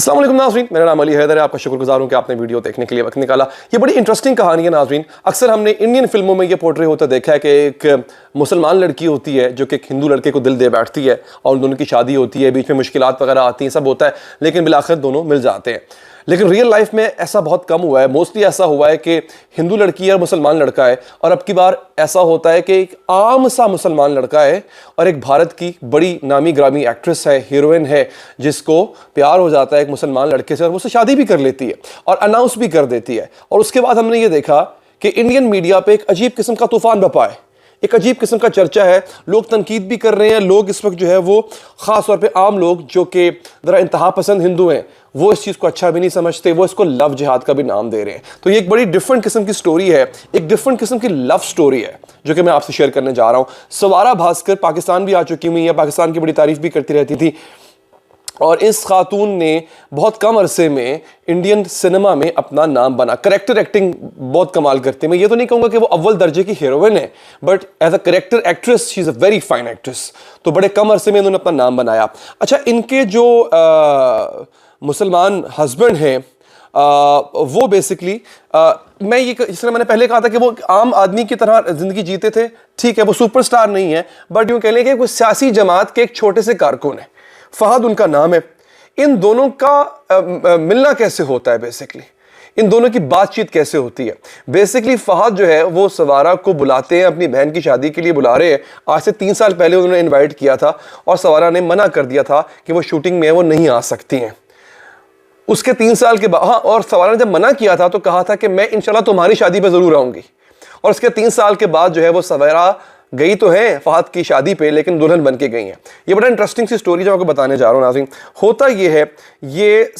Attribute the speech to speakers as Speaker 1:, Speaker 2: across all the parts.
Speaker 1: अस्सलाम वालेकुम नाज़रीन, मेरा नाम अली हैदर है। आपका शुक्रगुजार हूं कि आपने वीडियो देखने के लिए वक्त निकाला। ये बड़ी इंटरेस्टिंग कहानी है नाज़रीन। अक्सर हमने इंडियन फिल्मों में ये पोर्ट्रे होता देखा है कि एक मुसलमान लड़की होती है जो कि एक हिंदू लड़के को दिल दे बैठती है और उन दोनों की शादी होती है, बीच में मुश्किलात वगैरह आती हैं, सब होता है, लेकिन बिलाखिर दोनों मिल जाते हैं। लेकिन रियल लाइफ में ऐसा बहुत कम हुआ है। मोस्टली ऐसा हुआ है कि हिंदू लड़की है और मुसलमान लड़का है, और अब की बार ऐसा होता है कि एक आम सा मुसलमान लड़का है और एक भारत की बड़ी नामी ग्रामी एक्ट्रेस है, हीरोइन है, जिसको प्यार हो जाता है एक मुसलमान लड़के से और वो उससे शादी भी कर लेती है और अनाउंस भी कर देती है। और उसके बाद हमने ये देखा कि इंडियन मीडिया पे एक अजीब किस्म का तूफान बपा है, एक अजीब किस्म का चर्चा है, लोग तनकीद भी कर रहे हैं। लोग इस वक्त जो है वो ख़ास तौर पे आम लोग जो कि ज़रा इंतहा पसंद हिंदू हैं, वो इस चीज़ को अच्छा भी नहीं समझते, वो इसको लव जिहाद का भी नाम दे रहे हैं। तो ये एक बड़ी डिफरेंट किस्म की स्टोरी है, एक डिफरेंट किस्म की लव स्टोरी है जो कि मैं आपसे शेयर करने जा रहा हूँ। सवारा भास्कर पाकिस्तान भी आ चुकी हुई है, पाकिस्तान की बड़ी तारीफ भी करती रहती थी, और इस खातून ने बहुत कम अरसे में इंडियन सिनेमा में अपना नाम बना। करेक्टर एक्टिंग बहुत कमाल करती है। मैं ये तो नहीं कहूँगा कि वो अव्वल दर्जे की हीरोइन है, but as a character actress she is a very fine actress. तो बड़े कम अरसे में इन्होंने अपना नाम बनाया। अच्छा, इनके जो मुसलमान हस्बैंड हैं वो बेसिकली मैं ये, जिसने मैंने पहले कहा था कि वो आम आदमी की तरह ज़िंदगी जीते थे, ठीक है, वो सुपरस्टार नहीं है, बट यूँ कह लें कि वो सियासी जमात के एक छोटे से कारकुन है। फहद उनका नाम है। इन दोनों का मिलना कैसे होता है, बेसिकली इन दोनों की बातचीत कैसे होती है। बेसिकली फहद जो है वो सवारा को बुलाते हैं, अपनी बहन की शादी के लिए बुला रहे हैं। आज से 3 साल पहले उन्होंने इनवाइट किया था और सवारा ने मना कर दिया था कि वो शूटिंग में वो नहीं आ सकती हैं। उसके 3 साल के बाद, हाँ, और सवारा ने जब मना किया था तो कहा था कि मैं इंशाल्लाह तुम्हारी शादी पर ज़रूर आऊँगी। और उसके 3 साल के बाद जो है वो सवारा गई तो है फहद की शादी पे, लेकिन दुल्हन बन के गई हैं। ये बड़ा इंटरेस्टिंग सी स्टोरी जो आपको बताने जा रहा हूँ नाज़रीन। होता ये है, ये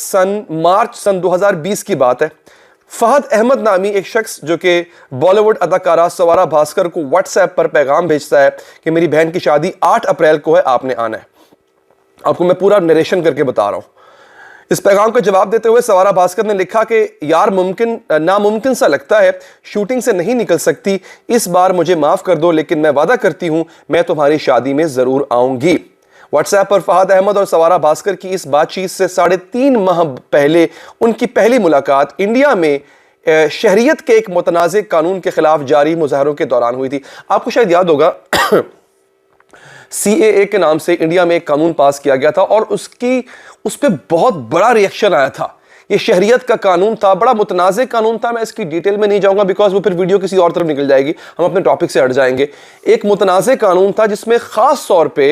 Speaker 1: मार्च सन 2020 की बात है। फहद अहमद नामी एक शख्स जो कि बॉलीवुड अदाकारा सवारा भास्कर को व्हाट्सएप पर पैगाम भेजता है कि मेरी बहन की शादी 8 अप्रैल को है, आपने आना है। आपको मैं पूरा नरेशन करके बता रहा हूँ। इस पैगाम का जवाब देते हुए सवारा भास्कर ने लिखा कि यार नामुमकिन सा लगता है, शूटिंग से नहीं निकल सकती, इस बार मुझे माफ कर दो, लेकिन मैं वादा करती हूं मैं तुम्हारी शादी में जरूर आऊंगी। व्हाट्सएप पर फहद अहमद और सवारा भास्कर की इस बातचीत से 3.5 माह पहले उनकी पहली मुलाकात इंडिया में शहरियत के एक मुतनाज़े कानून के खिलाफ जारी मुजाहरों के दौरान हुई थी। आपको शायद याद होगा CAA के नाम से इंडिया में एक कानून पास किया गया था और उस पर बहुत बड़ा रिएक्शन आया था। ये शहरियत का कानून था, बड़ा मुतनाज़े कानून था। मैं इसकी डिटेल में नहीं जाऊंगा बिकॉज वो फिर वीडियो किसी और तरफ निकल जाएगी, हम अपने टॉपिक से हट जाएंगे। एक मुतनाज़े कानून था जिसमें खास तौर पे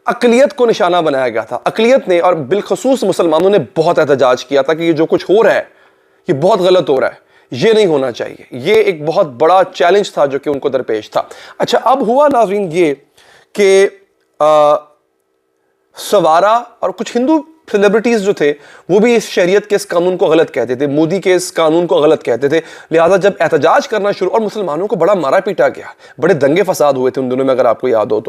Speaker 1: अक़लियत को निशाना बनाया गया था। अक़लियत ने और बिलखसूस मुसलमानों ने बहुत एहतजाज किया था कि ये जो कुछ हो रहा है ये बहुत गलत हो रहा है, ये नहीं होना चाहिए। ये एक बहुत बड़ा चैलेंज था जो कि उनको दरपेश था। अच्छा, अब हुआ नाज़रीन ये कि सवारा और कुछ हिंदू सेलिब्रिटीज जो थे वो भी इस शरीयत के इस कानून को गलत कहते थे, मोदी के इस कानून को गलत कहते थे। लिहाजा जब एहतजाज करना शुरू, और मुसलमानों को बड़ा मारा पीटा गया, बड़े दंगे फसाद हुए थे उन दिनों में, अगर आपको याद हो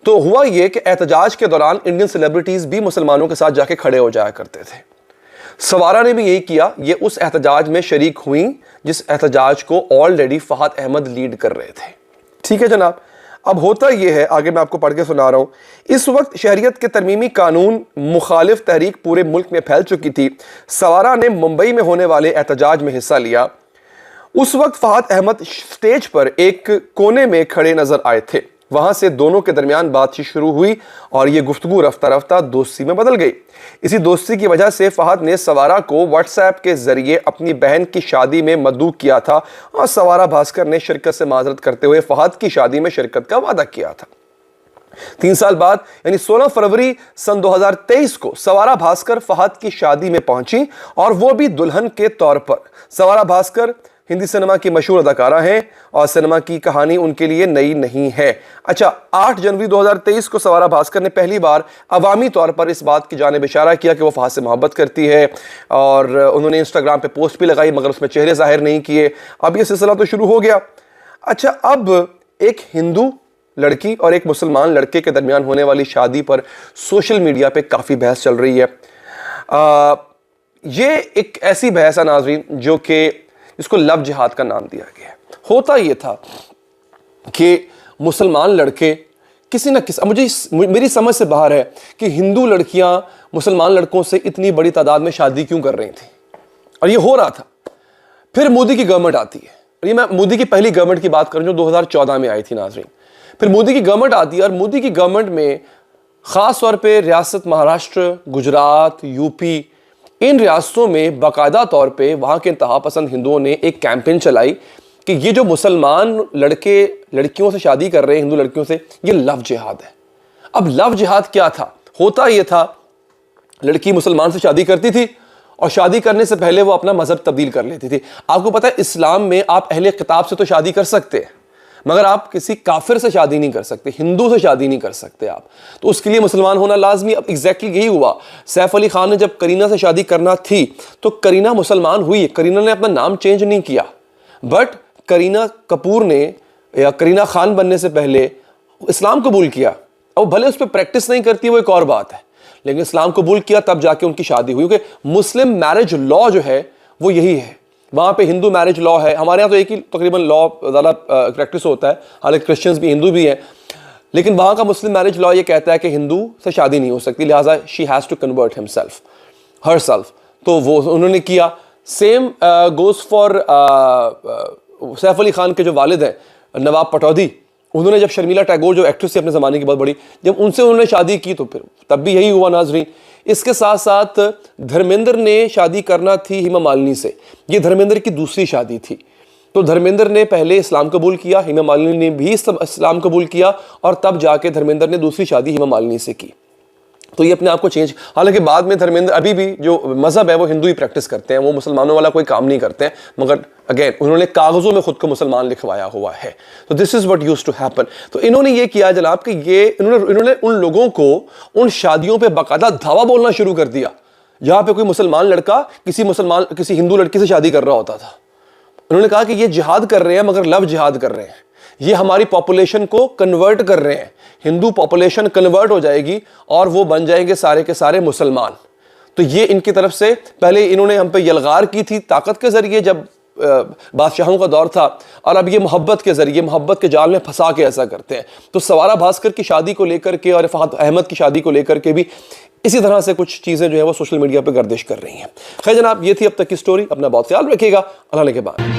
Speaker 1: तो हुआ ये कि एहतजाज के दौरान इंडियन सेलिब्रिटीज भी मुसलमानों के साथ जाके खड़े हो जाया करते थे। सवारा ने भी यही किया। ये उस एहतजाज में शरीक हुई जिस एहतजाज को ऑलरेडी फहद अहमद लीड कर रहे थे। ठीक है जनाब। अब होता यह है, आगे मैं आपको पढ़ के सुना रहा हूं। इस वक्त शहरियत के तरमीमी कानून मुखालिफ तहरीक पूरे मुल्क में फैल चुकी थी। सवारा ने मुंबई में होने वाले एहतजाज में हिस्सा लिया। उस वक्त फहद अहमद स्टेज पर एक कोने में खड़े नजर आए थे। वहां से दोनों के दरमियान बातचीत शुरू हुई और यह गुफ्तगू रफ्ता रफ्ता दोस्ती में बदल गई। इसी दोस्ती की वजह से फहद ने सवारा को व्हाट्सएप के जरिए अपनी बहन की शादी में मदऊ किया था और सवारा भास्कर ने शिरकत से माजरत करते हुए फहद की शादी में शिरकत का वादा किया था। 3 साल बाद यानी 16 फरवरी सन 2023 को सवारा भास्कर फहद की शादी में पहुंची, और वो भी दुल्हन के तौर पर। सवारा भास्कर हिंदी सिनेमा की मशहूर अदाकारा हैं और सिनेमा की कहानी उनके लिए नई नहीं है। अच्छा, 8 जनवरी 2023 को सवारा भास्कर ने पहली बार अवामी तौर पर इस बात की जानिब इशारा किया कि वो फहद से मोहब्बत करती है, और उन्होंने इंस्टाग्राम पे पोस्ट भी लगाई मगर उसमें चेहरे जाहिर नहीं किए। अब ये सिलसिला तो शुरू हो गया। अच्छा, अब एक हिंदू लड़की और एक मुसलमान लड़के के दरमियान होने वाली शादी पर सोशल मीडिया पे काफ़ी बहस चल रही है। ये एक ऐसी बहस है नाज़रीन जो कि इसको लव जिहाद का नाम दिया गया है। होता यह था कि मुसलमान लड़के किसी ना किसी, मेरी समझ से बाहर है कि हिंदू लड़कियां मुसलमान लड़कों से इतनी बड़ी तादाद में शादी क्यों कर रही थी, और ये हो रहा था। फिर मोदी की गवर्नमेंट आती है, और ये मैं मोदी की पहली गवर्नमेंट की बात करूं जो 2014 में आई थी नाज़रीन। फिर मोदी की गवर्नमेंट आती है, और मोदी की गवर्नमेंट में ख़ास तौर पे रियासत महाराष्ट्र, गुजरात, यूपी, इन रियासतों में बाकायदा तौर पे वहाँ के इंतहा पसंद हिंदुओं ने एक कैंपेन चलाई कि ये जो मुसलमान लड़के लड़कियों से शादी कर रहे हैं, हिंदू लड़कियों से, ये लव जिहाद है। अब लव जिहाद क्या था? होता ये था, लड़की मुसलमान से शादी करती थी और शादी करने से पहले वो अपना मजहब तब्दील कर लेती थी। आपको पता है इस्लाम में आप अहले किताब से तो शादी कर सकते हैं, मगर आप किसी काफिर से शादी नहीं कर सकते, हिंदू से शादी नहीं कर सकते आप, तो उसके लिए मुसलमान होना लाजमी। अब एग्जैक्टली यही हुआ। सैफ अली खान ने जब करीना से शादी करना थी तो करीना मुसलमान हुई, करीना ने अपना नाम चेंज नहीं किया, बट करीना कपूर ने या करीना खान बनने से पहले इस्लाम कबूल किया। अब भले उस पर प्रैक्टिस नहीं करती, वो एक और बात है, लेकिन इस्लाम कबूल किया, तब जाके उनकी शादी हुई। क्योंकि मुस्लिम मैरिज लॉ जो है वो यही है, वहाँ पे हिंदू मैरिज लॉ है, हमारे यहाँ तो एक ही तकरीबन लॉ ज़्यादा प्रैक्टिस होता है, हालांकि क्रिश्चियंस भी हिंदू भी हैं, लेकिन वहाँ का मुस्लिम मैरिज लॉ ये कहता है कि हिंदू से शादी नहीं हो सकती, लिहाजा she has to convert himself herself. तो वो उन्होंने किया। Same goes for Saif Ali Khan के जो वालिद हैं नवाब पटौदी, उन्होंने जब शर्मिला टैगोर जो एक्ट्रेस थी अपने ज़माने की बहुत बड़ी, जब उनसे उन्होंने शादी की तो फिर तब भी यही हुआ नाज़रीन। इसके साथ साथ धर्मेंद्र ने शादी करना थी हेमा मालिनी से, ये धर्मेंद्र की दूसरी शादी थी। तो धर्मेंद्र ने पहले इस्लाम कबूल किया, हेमा मालिनी ने भी इस्लाम कबूल किया, और तब जाके धर्मेंद्र ने दूसरी शादी हेमा मालिनी से की। तो ये अपने आप को चेंज, हालांकि बाद में धर्मेंद्र अभी भी जो मजहब है वो हिंदू ही प्रैक्टिस करते हैं, वो मुसलमानों वाला कोई काम नहीं करते हैं, मगर अगेन उन्होंने कागजों में खुद को मुसलमान लिखवाया हुआ है। तो this is what used to happen. तो इन्होंने ये किया जनाब कि ये इन्होंने उन लोगों को उन शादियों पे बाकायदा धावा बोलना शुरू कर दिया जहां पे कोई मुसलमान लड़का किसी हिंदू लड़की से शादी कर रहा होता था। उन्होंने कहा कि ये जिहाद कर रहे हैं, मगर लव जिहाद कर रहे हैं, ये हमारी पॉपुलेशन को कन्वर्ट कर रहे हैं, हिंदू पॉपुलेशन कन्वर्ट हो जाएगी और वो बन जाएंगे सारे के सारे मुसलमान। तो ये इनकी तरफ से पहले इन्होंने हम पे यलगार की थी ताकत के जरिए जब बादशाहों का दौर था, और अब ये मोहब्बत के जरिए, मोहब्बत के जाल में फंसा के ऐसा करते हैं। तो सवारा भास्कर की शादी को लेकर के और फहद अहमद की शादी को लेकर के भी इसी तरह से कुछ चीज़ें जो है वो सोशल मीडिया पे गर्दिश कर रही हैं। खैर जनाब, ये थी अब तक की स्टोरी। अपना बहुत ख्याल रखिएगा। अल्लाह के बाद।